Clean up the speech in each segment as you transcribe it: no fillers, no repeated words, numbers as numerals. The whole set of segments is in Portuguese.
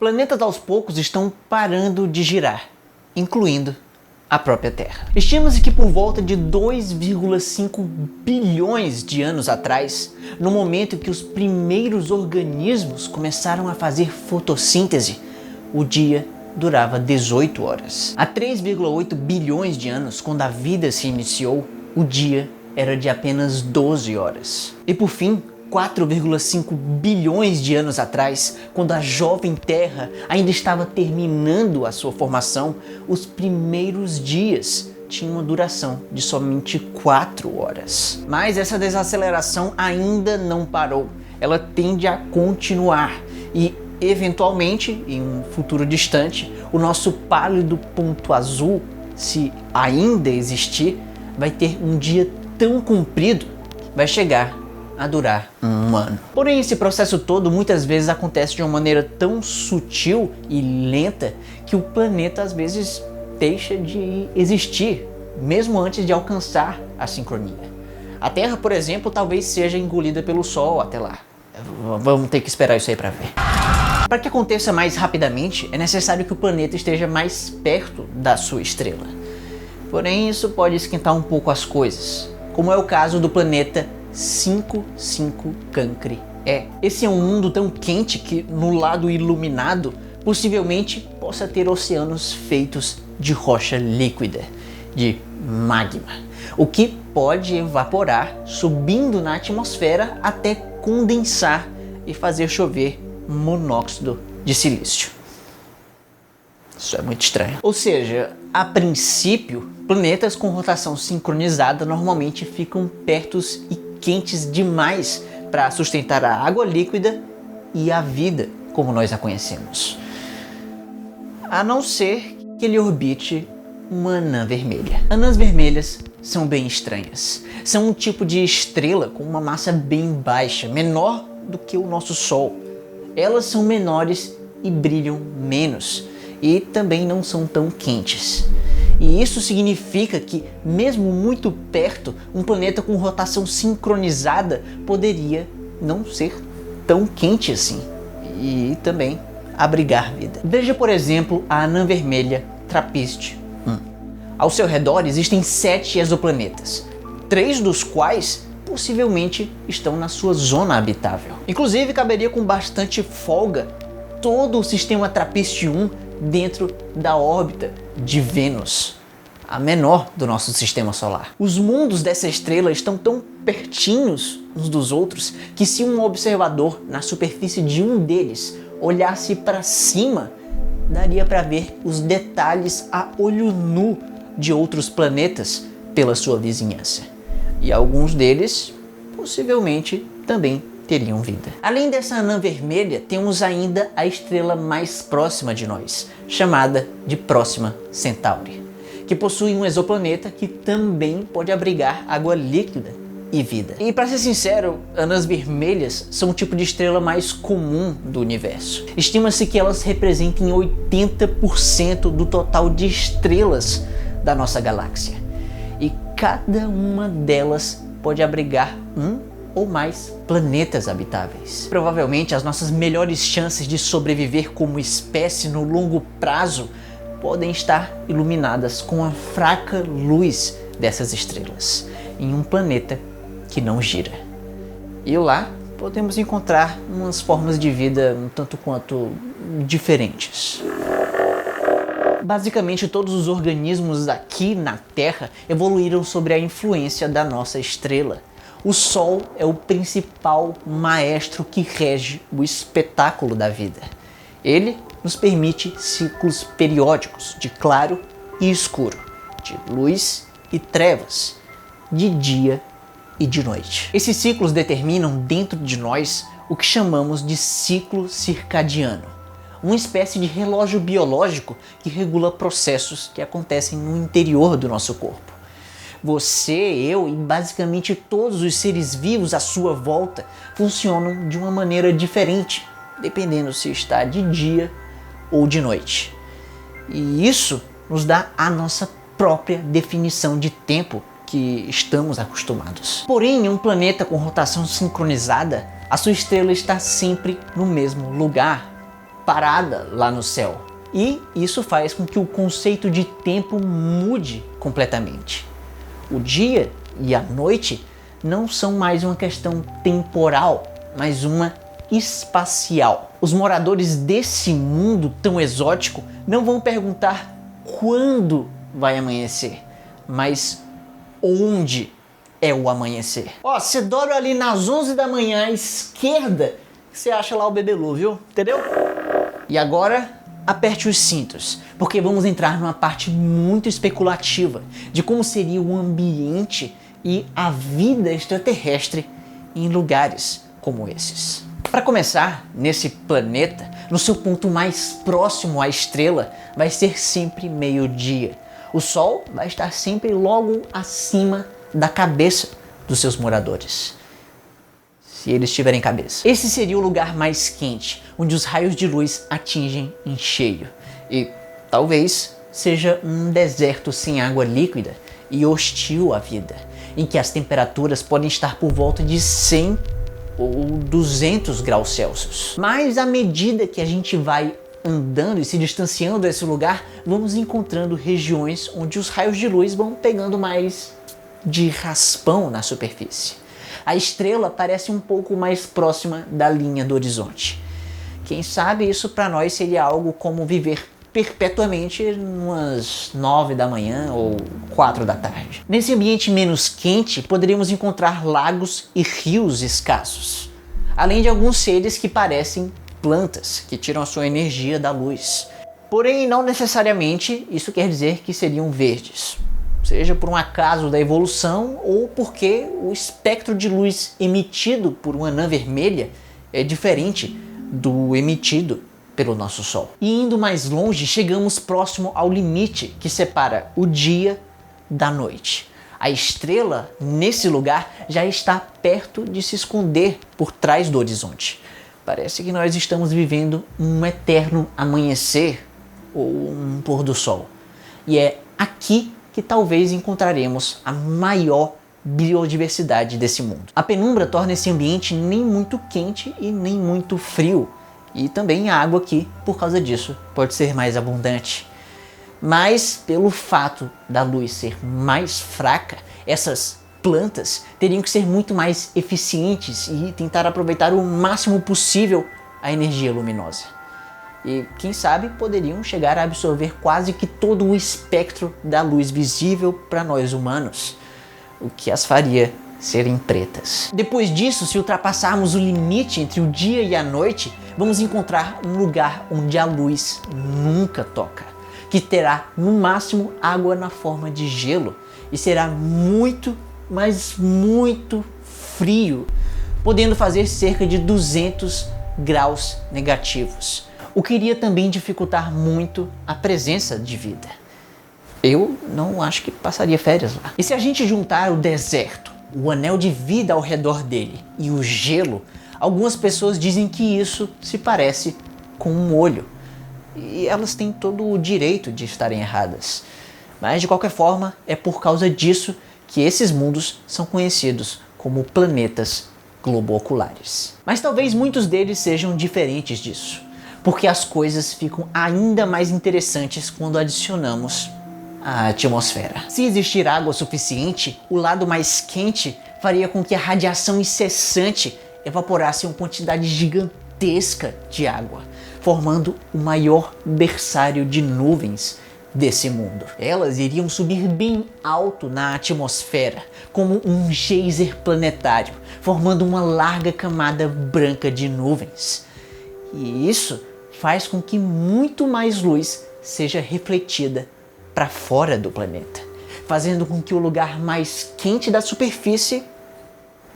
Planetas aos poucos estão parando de girar, incluindo a própria Terra. Estima-se que por volta de 2,5 bilhões de anos atrás, no momento em que os primeiros organismos começaram a fazer fotossíntese, o dia durava 18 horas. Há 3,8 bilhões de anos, quando a vida se iniciou, o dia era de apenas 12 horas. E por fim, 4,5 bilhões de anos atrás, quando a jovem Terra ainda estava terminando a sua formação, os primeiros dias tinham uma duração de somente 4 horas. Mas essa desaceleração ainda não parou. Ela tende a continuar e, eventualmente, em um futuro distante, o nosso pálido ponto azul, se ainda existir, vai ter um dia tão comprido que vai chegar a durar um ano. Porém, esse processo todo muitas vezes acontece de uma maneira tão sutil e lenta que o planeta às vezes deixa de existir, mesmo antes de alcançar a sincronia. A Terra, por exemplo, talvez seja engolida pelo Sol até lá. Vamos ter que esperar isso aí para ver. Para que aconteça mais rapidamente, é necessário que o planeta esteja mais perto da sua estrela. Porém, isso pode esquentar um pouco as coisas, como é o caso do planeta 55 Cancri E. Esse é um mundo tão quente que, no lado iluminado, possivelmente possa ter oceanos feitos de rocha líquida, de magma, o que pode evaporar, subindo na atmosfera até condensar e fazer chover monóxido de silício. Isso é muito estranho. Ou seja, a princípio, planetas com rotação sincronizada normalmente ficam perto e quentes demais para sustentar a água líquida e a vida como nós a conhecemos. A não ser que ele orbite uma anã vermelha. Anãs vermelhas são bem estranhas. São um tipo de estrela com uma massa bem baixa, menor do que o nosso Sol. Elas são menores e brilham menos, e também não são tão quentes. E isso significa que, mesmo muito perto, um planeta com rotação sincronizada poderia não ser tão quente assim e também abrigar vida. Veja, por exemplo, a anã vermelha TRAPPIST-1. Ao seu redor existem 7 exoplanetas, 3 dos quais possivelmente estão na sua zona habitável. Inclusive, caberia com bastante folga todo o sistema TRAPPIST-1 dentro da órbita de Vênus, a menor do nosso sistema solar. Os mundos dessa estrela estão tão pertinhos uns dos outros que, se um observador na superfície de um deles olhasse para cima, daria para ver os detalhes a olho nu de outros planetas pela sua vizinhança. E alguns deles possivelmente também teriam vida. Além dessa anã vermelha, temos ainda a estrela mais próxima de nós, chamada de Próxima Centauri, que possui um exoplaneta que também pode abrigar água líquida e vida. E, para ser sincero, anãs vermelhas são o tipo de estrela mais comum do universo. Estima-se que elas representem 80% do total de estrelas da nossa galáxia. E cada uma delas pode abrigar um ou mais planetas habitáveis. Provavelmente as nossas melhores chances de sobreviver como espécie no longo prazo podem estar iluminadas com a fraca luz dessas estrelas, em um planeta que não gira. E lá podemos encontrar umas formas de vida um tanto quanto diferentes. Basicamente, todos os organismos aqui na Terra evoluíram sob a influência da nossa estrela. O Sol é o principal maestro que rege o espetáculo da vida. Ele nos permite ciclos periódicos de claro e escuro, de luz e trevas, de dia e de noite. Esses ciclos determinam dentro de nós o que chamamos de ciclo circadiano, uma espécie de relógio biológico que regula processos que acontecem no interior do nosso corpo. Você, eu e basicamente todos os seres vivos à sua volta funcionam de uma maneira diferente, dependendo se está de dia ou de noite. E isso nos dá a nossa própria definição de tempo que estamos acostumados. Porém, em um planeta com rotação sincronizada, a sua estrela está sempre no mesmo lugar, parada lá no céu. E isso faz com que o conceito de tempo mude completamente. O dia e a noite não são mais uma questão temporal, mas uma espacial. Os moradores desse mundo tão exótico não vão perguntar quando vai amanhecer, mas onde é o amanhecer. Ó, você dobra ali nas 11 da manhã à esquerda, você acha lá o bebelô, viu? Entendeu? E agora, aperte os cintos, porque vamos entrar numa parte muito especulativa de como seria o ambiente e a vida extraterrestre em lugares como esses. Para começar, nesse planeta, no seu ponto mais próximo à estrela, vai ser sempre meio-dia. O Sol vai estar sempre logo acima da cabeça dos seus moradores, se eles tiverem cabeça. Esse seria o lugar mais quente, onde os raios de luz atingem em cheio. E talvez seja um deserto sem água líquida e hostil à vida, em que as temperaturas podem estar por volta de 100 ou 200 graus Celsius. Mas à medida que a gente vai andando e se distanciando desse lugar, vamos encontrando regiões onde os raios de luz vão pegando mais de raspão na superfície. A estrela parece um pouco mais próxima da linha do horizonte. Quem sabe isso para nós seria algo como viver perpetuamente umas 9 da manhã ou 4 da tarde. Nesse ambiente menos quente, poderíamos encontrar lagos e rios escassos, além de alguns seres que parecem plantas, que tiram a sua energia da luz. Porém, não necessariamente isso quer dizer que seriam verdes, seja por um acaso da evolução ou porque o espectro de luz emitido por uma anã vermelha é diferente do emitido pelo nosso Sol. E indo mais longe, chegamos próximo ao limite que separa o dia da noite. A estrela, nesse lugar, já está perto de se esconder por trás do horizonte. Parece que nós estamos vivendo um eterno amanhecer ou um pôr do sol. E é aqui que talvez encontraremos a maior biodiversidade desse mundo. A penumbra torna esse ambiente nem muito quente e nem muito frio. E também a água aqui, por causa disso, pode ser mais abundante. Mas pelo fato da luz ser mais fraca, essas plantas teriam que ser muito mais eficientes e tentar aproveitar o máximo possível a energia luminosa. E quem sabe poderiam chegar a absorver quase que todo o espectro da luz visível para nós humanos, o que as faria serem pretas. Depois disso, se ultrapassarmos o limite entre o dia e a noite, vamos encontrar um lugar onde a luz nunca toca, que terá no máximo água na forma de gelo e será muito, mas muito frio, podendo fazer cerca de 200 graus negativos, o que iria também dificultar muito a presença de vida. Eu não acho que passaria férias lá. E se a gente juntar o deserto, o anel de vida ao redor dele e o gelo, algumas pessoas dizem que isso se parece com um olho. E elas têm todo o direito de estarem erradas. Mas de qualquer forma, é por causa disso que esses mundos são conhecidos como planetas globo-oculares. Mas talvez muitos deles sejam diferentes disso, porque as coisas ficam ainda mais interessantes quando adicionamos a atmosfera. Se existir água suficiente, o lado mais quente faria com que a radiação incessante evaporasse uma quantidade gigantesca de água, formando o maior berçário de nuvens desse mundo. Elas iriam subir bem alto na atmosfera, como um geyser planetário, formando uma larga camada branca de nuvens. E isso faz com que muito mais luz seja refletida para fora do planeta, fazendo com que o lugar mais quente da superfície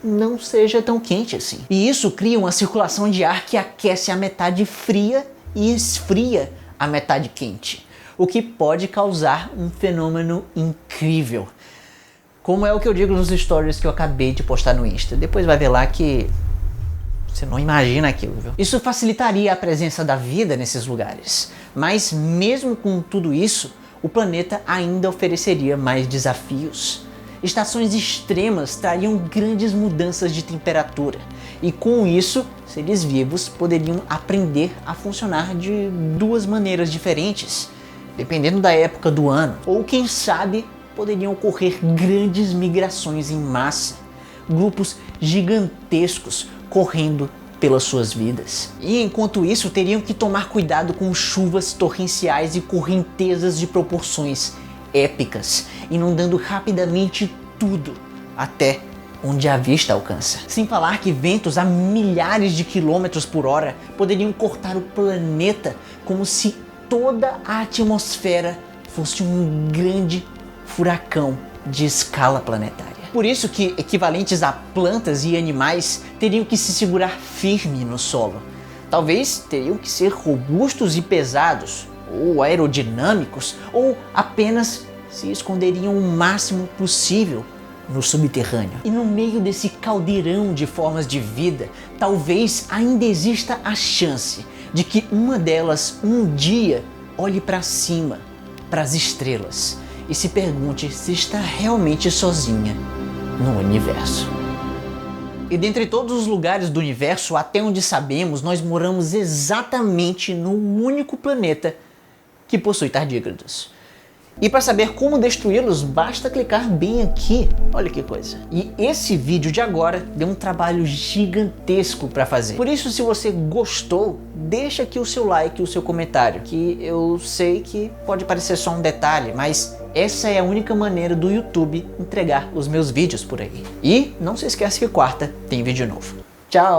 não seja tão quente assim. E isso cria uma circulação de ar que aquece a metade fria e esfria a metade quente, o que pode causar um fenômeno incrível, como é o que eu digo nos stories que eu acabei de postar no Insta. Depois vai ver lá que você não imagina aquilo, viu? Isso facilitaria a presença da vida nesses lugares, mas mesmo com tudo isso, o planeta ainda ofereceria mais desafios. estações extremas trariam grandes mudanças de temperatura, e com isso, seres vivos poderiam aprender a funcionar de duas maneiras diferentes, dependendo da época do ano, ou quem sabe poderiam ocorrer grandes migrações em massa, grupos gigantescos correndo pelas suas vidas. E enquanto isso, teriam que tomar cuidado com chuvas torrenciais e correntezas de proporções épicas, inundando rapidamente tudo, até onde a vista alcança. Sem falar que ventos a milhares de quilômetros por hora poderiam cortar o planeta como se toda a atmosfera fosse um grande furacão de escala planetária. Por isso que equivalentes a plantas e animais teriam que se segurar firme no solo. Talvez teriam que ser robustos e pesados, ou aerodinâmicos, ou apenas se esconderiam o máximo possível no subterrâneo. E no meio desse caldeirão de formas de vida, talvez ainda exista a chance de que uma delas um dia olhe para cima, para as estrelas, e se pergunte se está realmente sozinha no universo. E dentre todos os lugares do universo, até onde sabemos, nós moramos exatamente no único planeta que possui tardígrados. E para saber como destruí-los, basta clicar bem aqui. Olha que coisa. E esse vídeo de agora deu um trabalho gigantesco para fazer. Por isso, se você gostou, deixa aqui o seu like e o seu comentário, que eu sei que pode parecer só um detalhe, mas essa é a única maneira do YouTube entregar os meus vídeos por aí. E não se esqueça que quarta tem vídeo novo. Tchau!